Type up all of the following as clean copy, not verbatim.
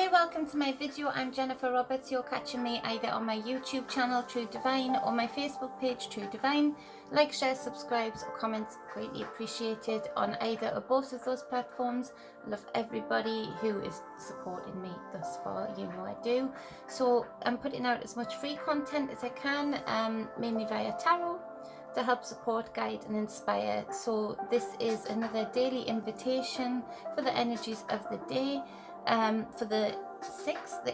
Hey, welcome to my video. I'm Jennifer Roberts. You're catching me either on my YouTube channel, True Divine, or my Facebook page, True Divine. Like, share, subscribes, or comments, greatly appreciated on either or both of those platforms. Love everybody who is supporting me thus far. You know I do. So I'm putting out as much free content as I can, mainly via tarot, to help support, guide and inspire. So this is another daily invitation for the energies of the day. For the 6th, the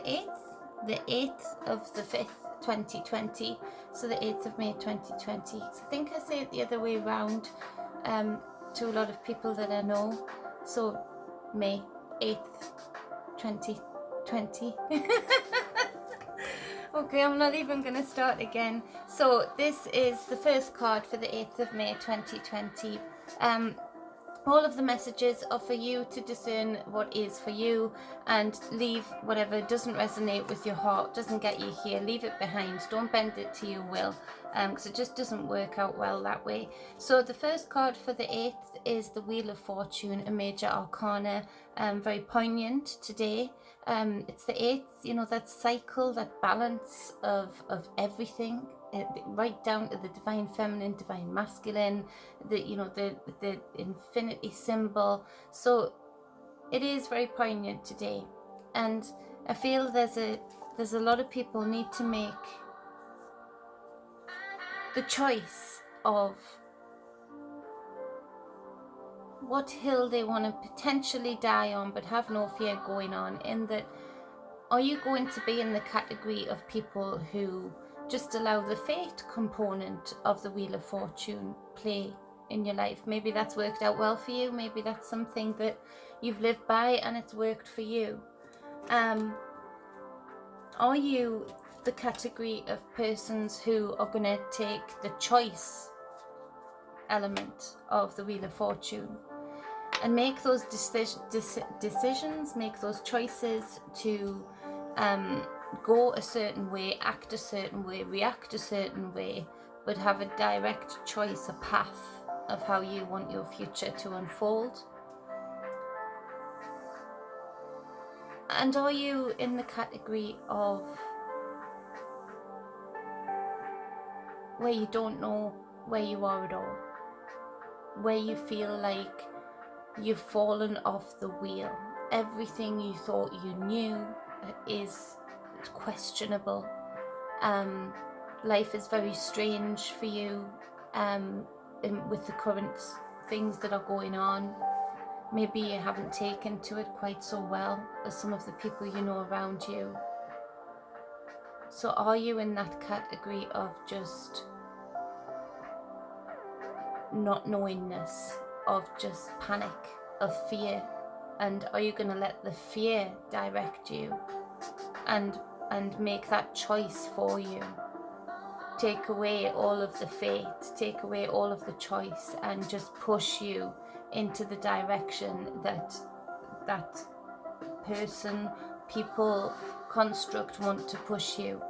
8th of the 5th, 2020. So the 8th of May 2020. So I think I say it the other way around to a lot of people that I know. So May 8th, 2020. Okay, I'm not even going to start again. So this is the first card for the 8th of May 2020. All of the messages are for you to discern what is for you and leave whatever doesn't resonate with your heart, doesn't get you here, leave it behind. Don't bend it to your will, because it just doesn't work out well that way. So the first card for the 8th is the Wheel of Fortune, a major arcana, very poignant today. It's the 8th, you know, that cycle, that balance of everything. Right down to the divine feminine, divine masculine, the infinity symbol. So it is very poignant today, and I feel there's a lot of people need to make the choice of what hill they want to potentially die on but have no fear going on. In that, are you going to be in the category of people who just allow the fate component of the Wheel of Fortune play in your life? Maybe that's worked out well for you. Maybe that's something that you've lived by and it's worked for you. Are you the category of persons who are going to take the choice element of the Wheel of Fortune and make those decisions, make those choices to go a certain way, act a certain way, react a certain way, but have a direct choice, a path of how you want your future to unfold? And are you in the category of where you don't know where you are at all, where you feel like you've fallen off the wheel? Everything you thought you knew is questionable. Life is very strange for you with the current things that are going on. Maybe you haven't taken to it quite so well as some of the people you know around you. So are you in that category of just not knowingness, of just panic, of fear? And are you going to let the fear direct you and make that choice for you? Take away all of the fate, take away all of the choice, and just push you into the direction that that person, people, construct want to push you.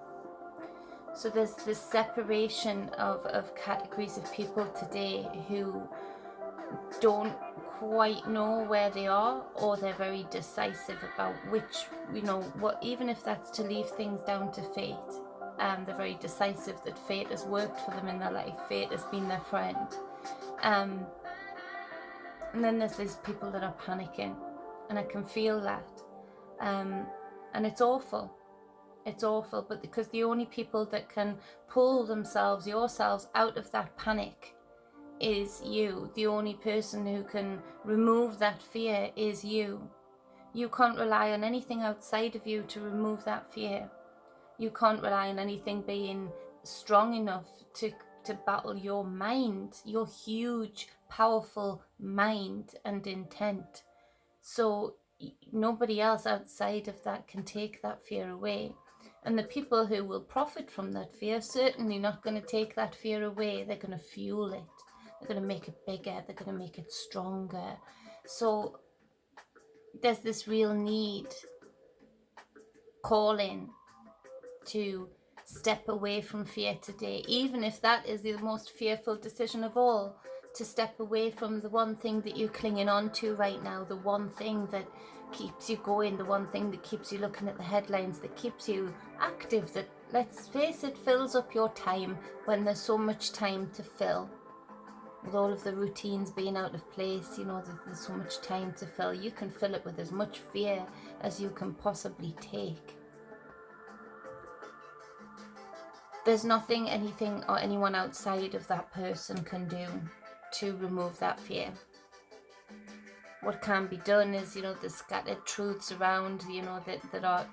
So there's this separation of categories of people today who don't quite know where they are, or they're very decisive about which, you know, what, even if that's to leave things down to fate. They're very decisive that fate has worked for them in their life, fate has been their friend. And then there's these people that are panicking, and I can feel that. And it's awful. It's awful, but because the only people that can pull yourselves out of that panic is you. The only person who can remove that fear is you. You can't rely on anything outside of you to remove that fear. You can't rely on anything being strong enough to battle your mind, your huge, powerful mind and intent. So nobody else outside of that can take that fear away. And the people who will profit from that fear certainly not going to take that fear away. They're going to fuel it. They're going to make it bigger. They're going to make it stronger. So there's this real need, calling to step away from fear today, even if that is the most fearful decision of all. to step away from the one thing that you're clinging on to right now, the one thing that keeps you going, the one thing that keeps you looking at the headlines, that keeps you active, that, let's face it, fills up your time when there's so much time to fill. With all of the routines being out of place, you know, there's so much time to fill. You can fill it with as much fear as you can possibly take. There's nothing, anything, or anyone outside of that person can do to remove that fear. What can be done is, you know, the scattered truths around, you know, that are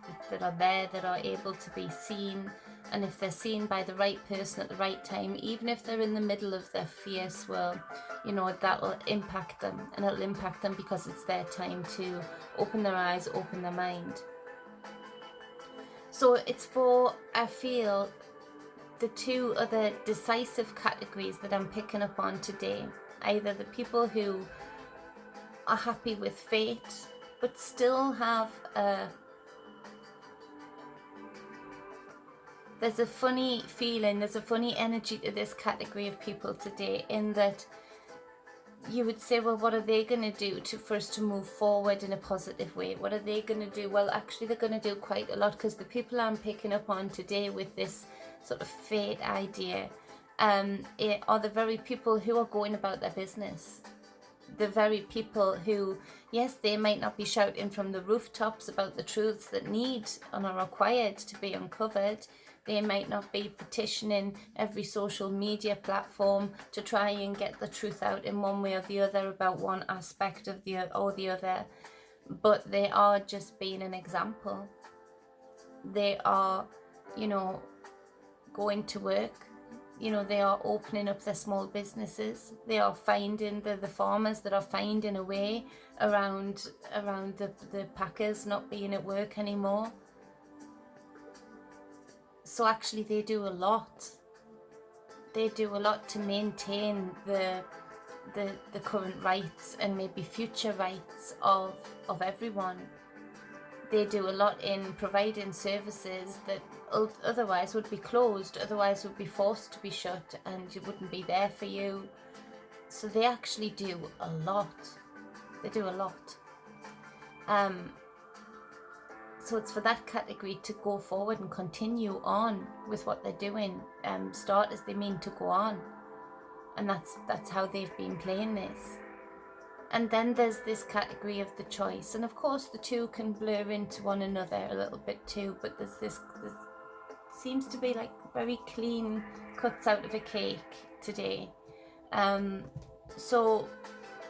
there, that are able to be seen. And if they're seen by the right person at the right time, even if they're in the middle of their fear swirl, you know, that'll impact them. And it'll impact them because it's their time to open their eyes, open their mind. So it's for, I feel, the two other decisive categories that I'm picking up on today. Either the people who are happy with fate, but still have there's a funny feeling, there's a funny energy to this category of people today, in that you would say, well, what are they going to do for us to move forward in a positive way? What are they going to do? Well, actually, they're going to do quite a lot, because the people I'm picking up on today with this sort of fate idea are the very people who are going about their business. The very people who, yes, they might not be shouting from the rooftops about the truths that need and are required to be uncovered. They might not be petitioning every social media platform to try and get the truth out in one way or the other about one aspect of the other, but they are just being an example. They are, you know, going to work. You know, they are opening up their small businesses. They are finding the farmers that are finding a way around the packers not being at work anymore. So actually they do a lot. They do a lot to maintain the current rights and maybe future rights of everyone. They do a lot in providing services that otherwise would be closed, otherwise would be forced to be shut, and it wouldn't be there for you. So they actually do a lot. They do a lot. So it's for that category to go forward and continue on with what they're doing. Start as they mean to go on. And that's how they've been playing this. And then there's this category of the choice, and of course the two can blur into one another a little bit too, but there's seems to be like very clean cuts out of a cake today. So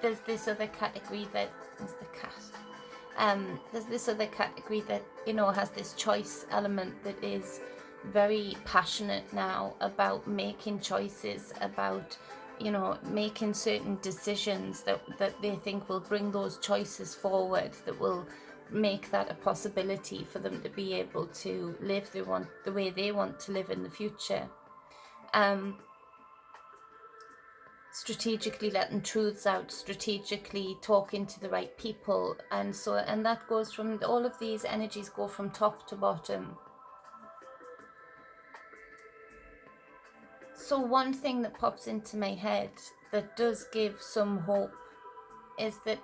there's this other category that is the cat. There's this other category that, you know, has this choice element that is very passionate now about making choices, about, you know, making certain decisions that they think will bring those choices forward, that will make that a possibility for them to be able to live the way they want to live in the future. Strategically letting truths out, strategically talking to the right people, and that goes from, all of these energies go from top to bottom. So one thing that pops into my head that does give some hope is that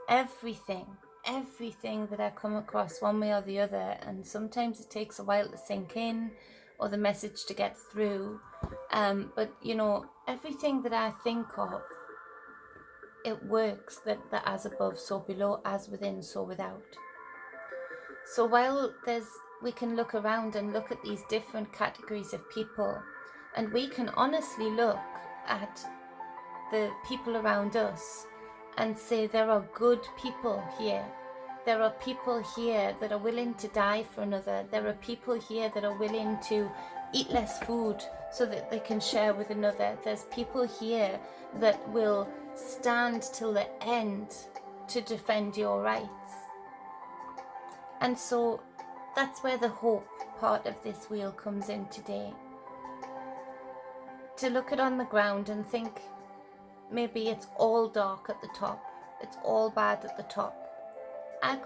everything that I come across one way or the other, and sometimes it takes a while to sink in or the message to get through, but you know, everything that I think of, it works, that as above so below, as within so without. So while we can look around and look at these different categories of people, and we can honestly look at the people around us and say there are good people here. There are people here that are willing to die for another. There are people here that are willing to eat less food so that they can share with another. There's people here that will stand till the end to defend your rights. And so that's where the hope part of this wheel comes in today. To look at on the ground and think, maybe it's all dark at the top. It's all bad at the top. I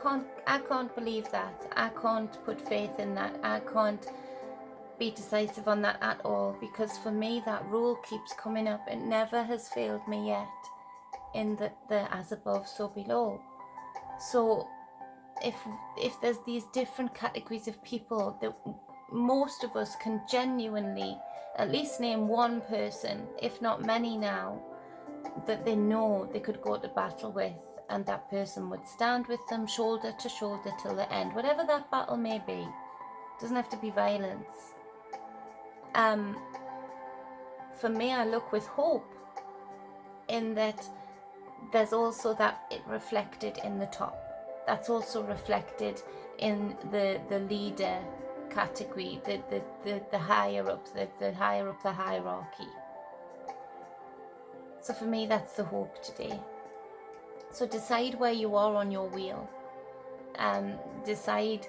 can't believe that. I can't put faith in that. I can't be decisive on that at all, because for me that rule keeps coming up. It never has failed me yet in the as above, so below. So if there's these different categories of people, that most of us can genuinely at least name one person, if not many now, that they know they could go to battle with, and that person would stand with them shoulder to shoulder till the end, whatever that battle may be. It doesn't have to be violence. For me, I look with hope in that there's also that it reflected in the top. That's also reflected in the leader category, the higher up, the higher up the hierarchy. So for me, that's the hope today. So decide where you are on your wheel. Decide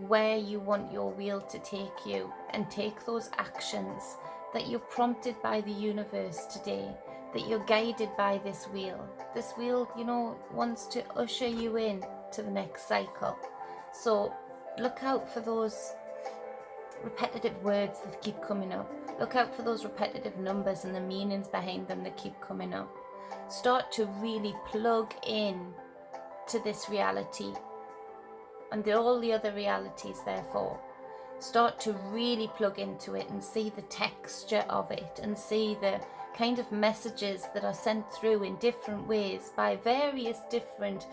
where you want your wheel to take you, and take those actions that you're prompted by the universe today, that you're guided by this wheel. This wheel, you know, wants to usher you in to the next cycle. So look out for those repetitive words that keep coming up. Look out for those repetitive numbers and the meanings behind them that keep coming up. Start to really plug in to this reality and all the other realities, therefore. Start to really plug into it and see the texture of it, and see the kind of messages that are sent through in different ways by various different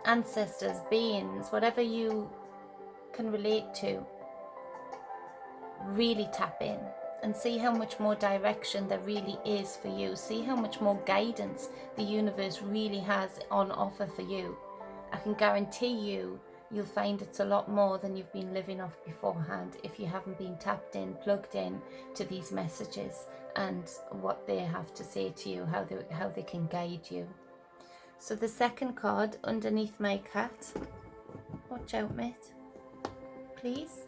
ancestors, beings, whatever you can relate to. Really tap in and see how much more direction there really is for you. See how much more guidance the universe really has on offer for you. I can guarantee you'll find it's a lot more than you've been living off beforehand if you haven't been tapped in, plugged in to these messages and what they have to say to you, how they can guide you. So the second card underneath my cat, watch out mate, please,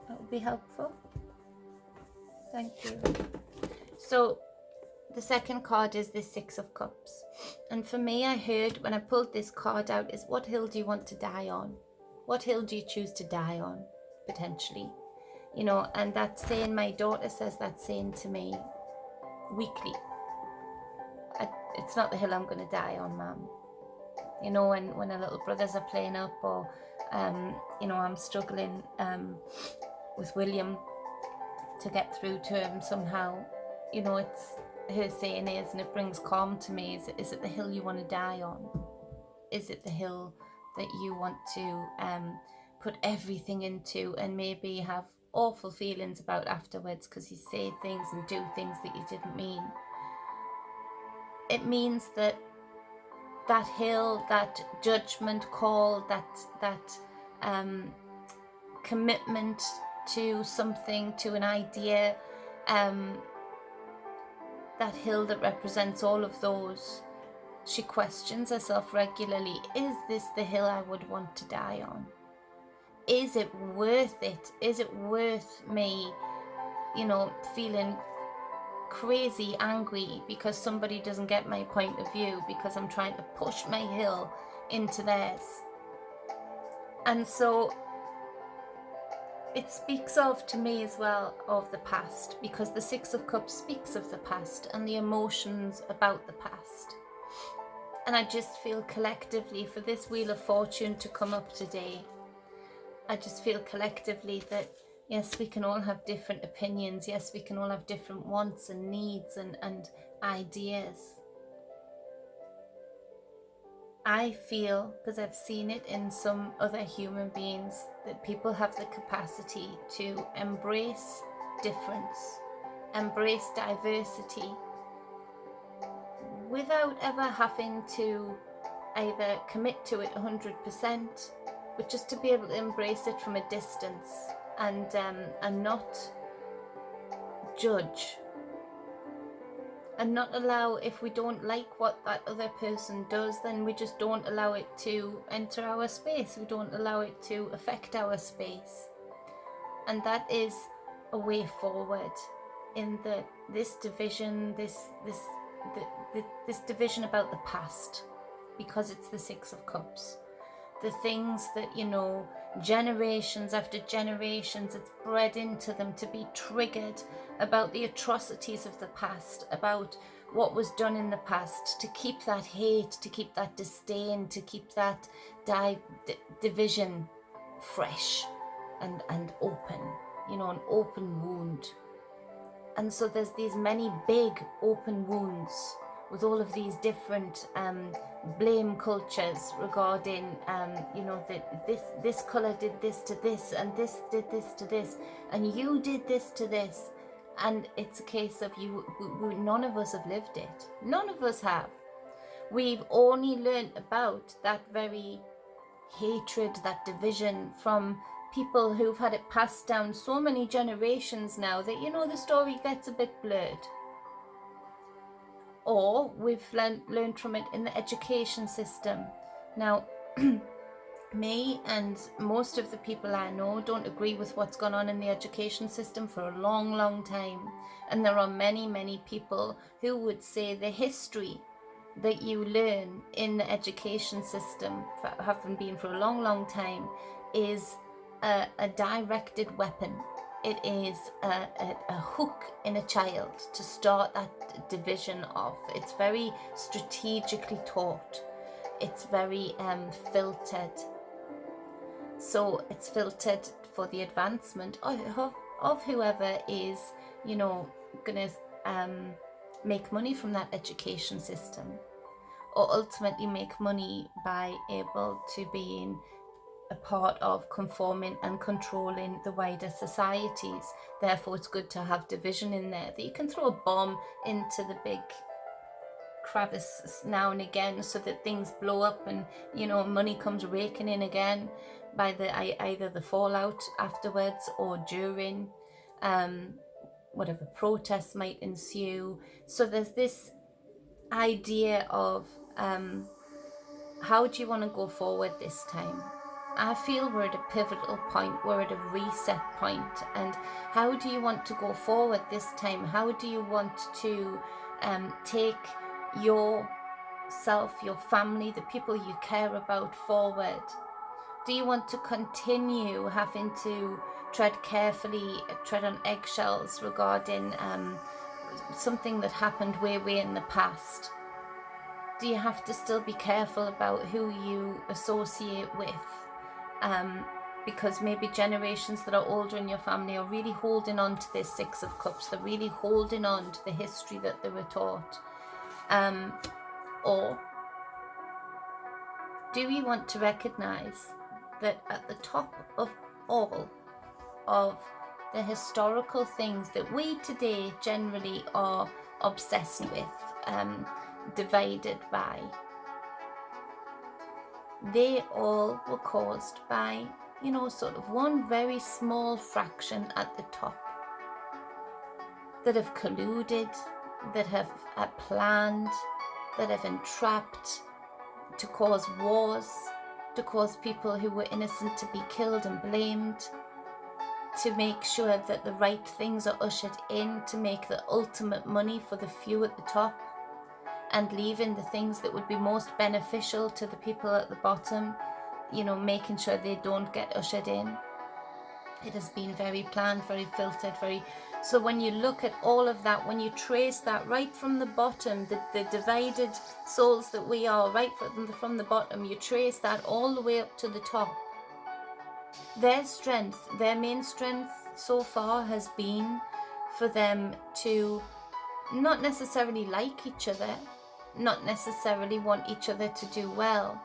that would be helpful, thank you. So the second card is the Six of Cups. And for me, I heard when I pulled this card out is, what hill do you want to die on? What hill do you choose to die on, potentially? You know, and that saying, my daughter says that saying to me weekly. It's not the hill I'm going to die on, Mum. You know, when her little brothers are playing up, or, you know, I'm struggling with William to get through to him somehow, you know, it's her saying is, and it brings calm to me, is it the hill you want to die on? Is it the hill that you want to put everything into and maybe have awful feelings about afterwards because you say things and do things that you didn't mean? It means that that hill, that judgment call, that commitment to something, to an idea, that hill that represents all of those, she questions herself regularly. Is this the hill I would want to die on? Is it worth it? Is it worth me, you know, feeling crazy angry because somebody doesn't get my point of view, because I'm trying to push my hill into theirs? And so it speaks of, to me as well, of the past, because the Six of Cups speaks of the past and the emotions about the past. And I just feel collectively, for this Wheel of Fortune to come up today, I just feel collectively that yes, we can all have different opinions. Yes, we can all have different wants and needs and ideas. I feel, because I've seen it in some other human beings, that people have the capacity to embrace difference, embrace diversity, without ever having to either commit to it 100%, but just to be able to embrace it from a distance and not judge. And not allow, if we don't like what that other person does, then we just don't allow it to enter our space. We don't allow it to affect our space. And that is a way forward in this division, this division about the past, because it's the Six of Cups. The things that, you know, Generations after generations, it's bred into them to be triggered about the atrocities of the past, about what was done in the past, to keep that hate, to keep that disdain, to keep that division fresh and open, you know, an open wound. And so there's these many big open wounds with all of these different blame cultures regarding, you know, that this color did this to this, and this did this to this, and you did this to this. And it's a case of none of us have lived it. None of us have. We've only learned about that very hatred, that division, from people who've had it passed down so many generations now that, you know, the story gets a bit blurred. Or we've learned from it in the education system. Now, me and most of the people I know don't agree with what's gone on in the education system for a long, long time. And there are many, many people who would say the history that you learn in the education system, having been for a long, long time, is a directed weapon. It is a hook in a child to start that division off. It's very strategically taught. It's very filtered. So it's filtered for the advancement of whoever is, you know, going to make money from that education system, or ultimately make money by able to being a part of conforming and controlling the wider societies. Therefore, it's good to have division in there, that you can throw a bomb into the big crevice now and again so that things blow up and, you know, money comes raking in again by either the fallout afterwards or during whatever protests might ensue. So there's this idea of how do you want to go forward this time? I feel we're at a pivotal point, we're at a reset point, and how do you want to go forward this time? How do you want to take yourself, your family, the people you care about forward? Do you want to continue having to tread on eggshells regarding something that happened way in the past? Do you have to still be careful about who you associate with? Because maybe generations that are older in your family are really holding on to this Six of Cups. They're really holding on to the history that they were taught. Or do you want to recognize that at the top of all of the historical things that we today generally are obsessed with, divided by, they all were caused by, you know, sort of one very small fraction at the top that have colluded, that have planned, that have entrapped to cause wars, to cause people who were innocent to be killed and blamed, to make sure that the right things are ushered in, to make the ultimate money for the few at the top, and leaving the things that would be most beneficial to the people at the bottom, you know, making sure they don't get ushered in. It has been very planned, very filtered, so when you look at all of that, when you trace that right from the bottom, the divided souls that we are, right from the bottom, you trace that all the way up to the top. Their strength, their main strength so far has been for them to not necessarily like each other, not necessarily want each other to do well,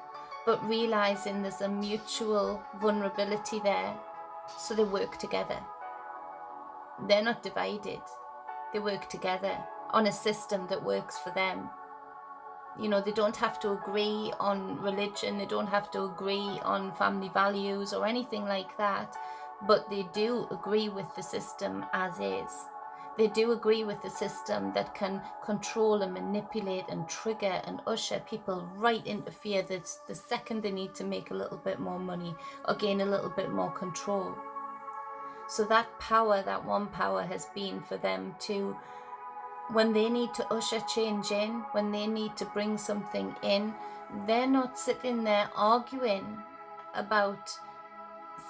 but realizing there's a mutual vulnerability there, so they work together. They're not divided. They work together on a system that works for them. You know, they don't have to agree on religion, they don't have to agree on family values or anything like that, but they do agree with the system as is. They do agree with the system that can control and manipulate and trigger and usher people right into fear that's the second they need to make a little bit more money or gain a little bit more control. So that power, that one power, has been for them to, when they need to usher change in, when they need to bring something in, they're not sitting there arguing about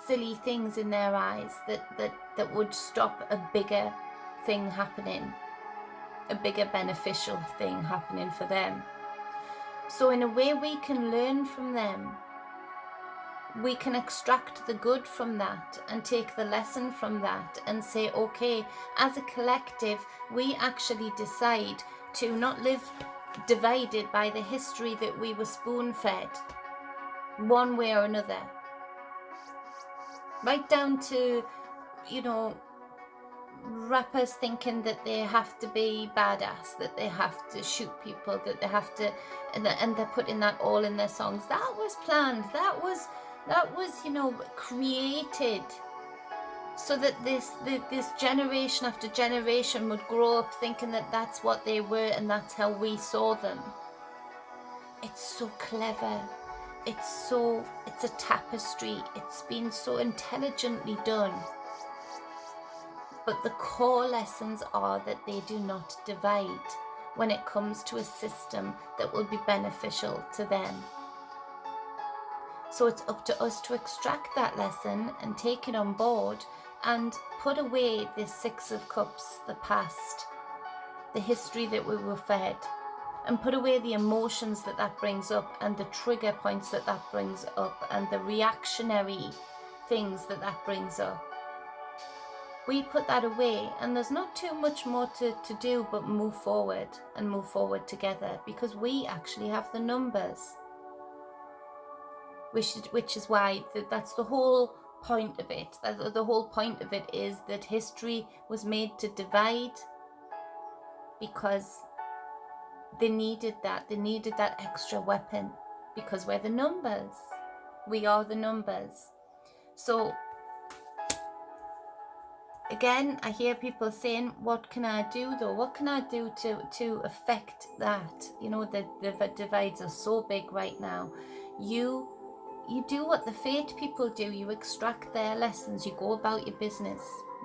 silly things in their eyes that would stop a bigger thing happening, a bigger beneficial thing happening for them. So in a way, we can learn from them. We can extract the good from that and take the lesson from that and say, okay, as a collective, we actually decide to not live divided by the history that we were spoon-fed one way or another. Right down to, you know, rappers thinking that they have to be badass, that they have to shoot people, that they have to, and they're putting that all in their songs. That was planned. That was, you know, created so that this generation after generation would grow up thinking that that's what they were and that's how we saw them. It's so clever. It's a tapestry. It's been so intelligently done. But the core lessons are that they do not divide when it comes to a system that will be beneficial to them. So it's up to us to extract that lesson and take it on board and put away this Six of Cups, the past, the history that we were fed, and put away the emotions that brings up and the trigger points that brings up and the reactionary things that brings up. We put that away, and there's not too much more to do but move forward and move forward together, because we actually have the numbers. Which is why that's the whole point of it. The whole point of it is that history was made to divide because they needed that. They needed that extra weapon because we're the numbers. We are the numbers. So again, I hear people saying, what can I do though? What can I do to affect that? You know, the divides are so big right now. You do what the Fate people do. You extract their lessons. You go about your business.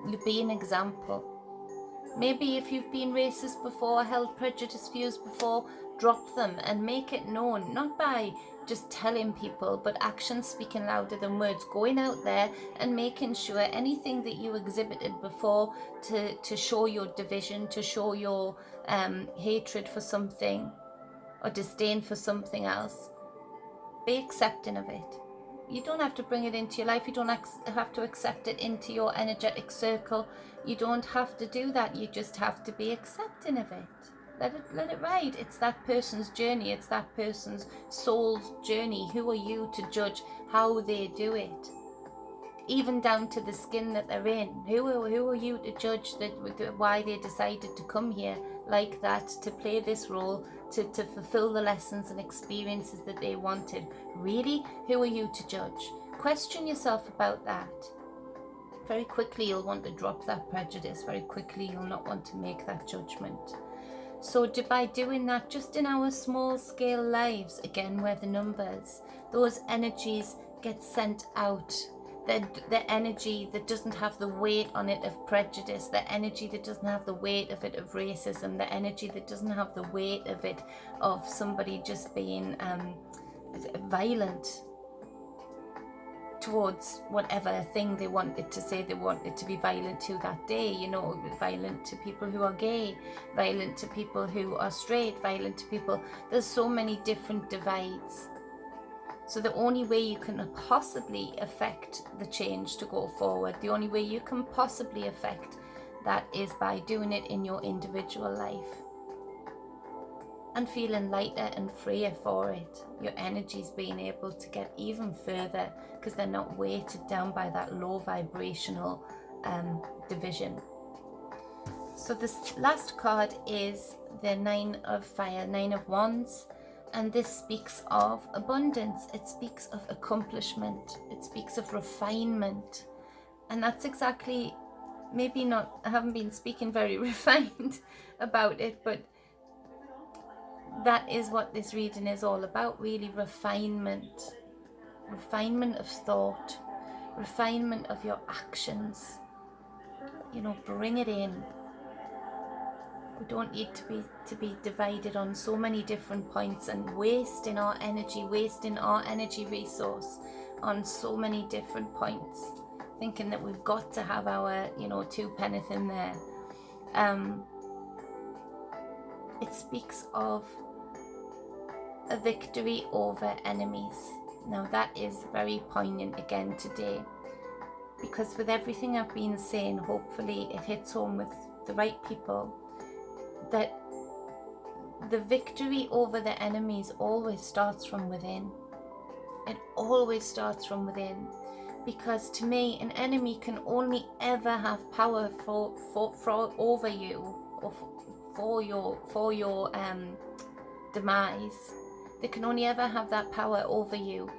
You be an example. Maybe if you've been racist before, held prejudice views before, drop them and make it known. Not by just telling people, but actions speaking louder than words. Going out there and making sure anything that you exhibited before to show your division, to show your hatred for something or disdain for something else. Be accepting of it. You don't have to bring it into your life. You don't have to accept it into your energetic circle. You don't have to do that. You just have to be accepting of it. Let it ride. It's that person's journey. It's that person's soul's journey. Who are you to judge how they do it? Even down to the skin that they're in. Who are you to judge why they decided to come here like that, to play this role, to fulfill the lessons and experiences that they wanted? Really? Who are you to judge? Question yourself about that. Very quickly you'll want to drop that prejudice. Very quickly you'll not want to make that judgment. So by doing that, just in our small scale lives, again, we're the numbers, those energies get sent out. The energy that doesn't have the weight on it of prejudice, the energy that doesn't have the weight of it of racism, the energy that doesn't have the weight of it of somebody just being violent towards whatever thing they wanted to say they wanted to be violent to that day. You know, violent to people who are gay, violent to people who are straight, violent to people. There's so many different divides. So the only way you can possibly affect the change to go forward, the only way you can possibly affect that is by doing it in your individual life and feeling lighter and freer for it. Your energy's being able to get even further because they're not weighted down by that low vibrational division. So this last card is the Nine of Fire, Nine of Wands. And this speaks of abundance. It speaks of accomplishment. It speaks of refinement. And that's exactly, maybe not, I haven't been speaking very refined about it, but that is what this reading is all about, really. Refinement. Refinement of thought. Refinement of your actions. You know, bring it in. We don't need to be divided on so many different points and wasting our energy resource on so many different points, thinking that we've got to have our, two penneth in there. It speaks of a victory over enemies. Now that is very poignant again today, because with everything I've been saying, hopefully it hits home with the right people, that the victory over the enemies always starts from within. It always starts from within, because to me, an enemy can only ever have power for over you, or for your demise. They can only ever have that power over you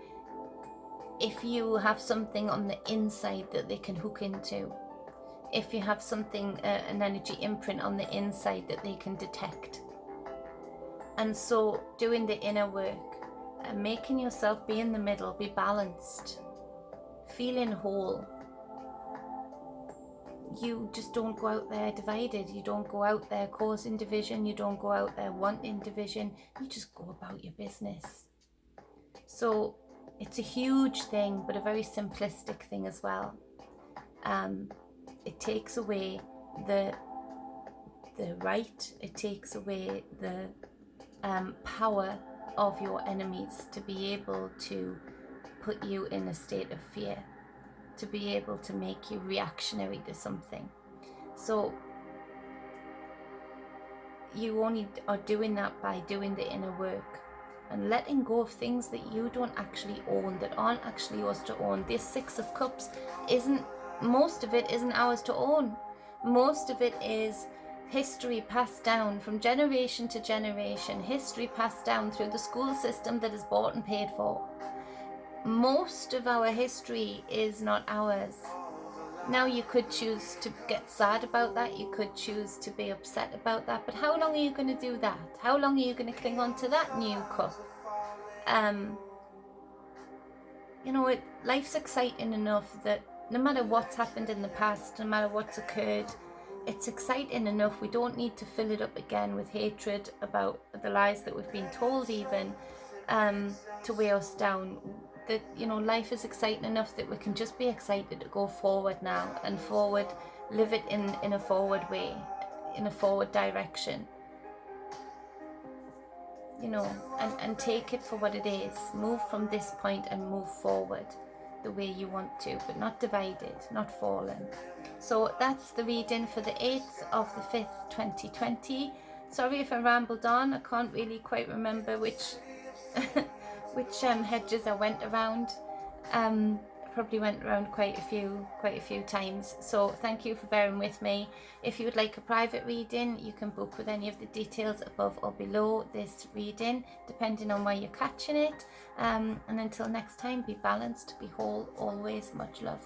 if you have something on the inside that they can hook into. If you have something, an energy imprint on the inside that they can detect. And so doing the inner work and making yourself be in the middle, be balanced, feeling whole. You just don't go out there divided. You don't go out there causing division. You don't go out there wanting division. You just go about your business. So it's a huge thing, but a very simplistic thing as well. It takes away the right. It takes away the power of your enemies to be able to put you in a state of fear, to be able to make you reactionary to something. So you only are doing that by doing the inner work and letting go of things that you don't actually own, that aren't actually yours to own. This Six of Cups most of it isn't ours to own. Most of it is history passed down from generation to generation, history passed down through the school system that is bought and paid for. Most of our history is not ours. Now you could choose to get sad about that, you could choose to be upset about that, but how long are you going to do that? How long are you going to cling on to that new cup? Life's exciting enough that no matter what's happened in the past, no matter what's occurred, it's exciting enough. We don't need to fill it up again with hatred about the lies that we've been told, even to weigh us down. That life is exciting enough that we can just be excited to go forward now, and forward, live it in a forward way, in a forward direction, and take it for what it is. Move from this point and move forward the way you want to, but not divided, not fallen. So that's the reading for the 8th of the 5th 2020. Sorry if I rambled on. I can't really quite remember which hedges I went around. Probably went around quite a few times. So thank you for bearing with me. If you would like a private reading, you can book with any of the details above or below this reading, depending on where you're catching it. And until next time, be balanced, be whole, always. Much love.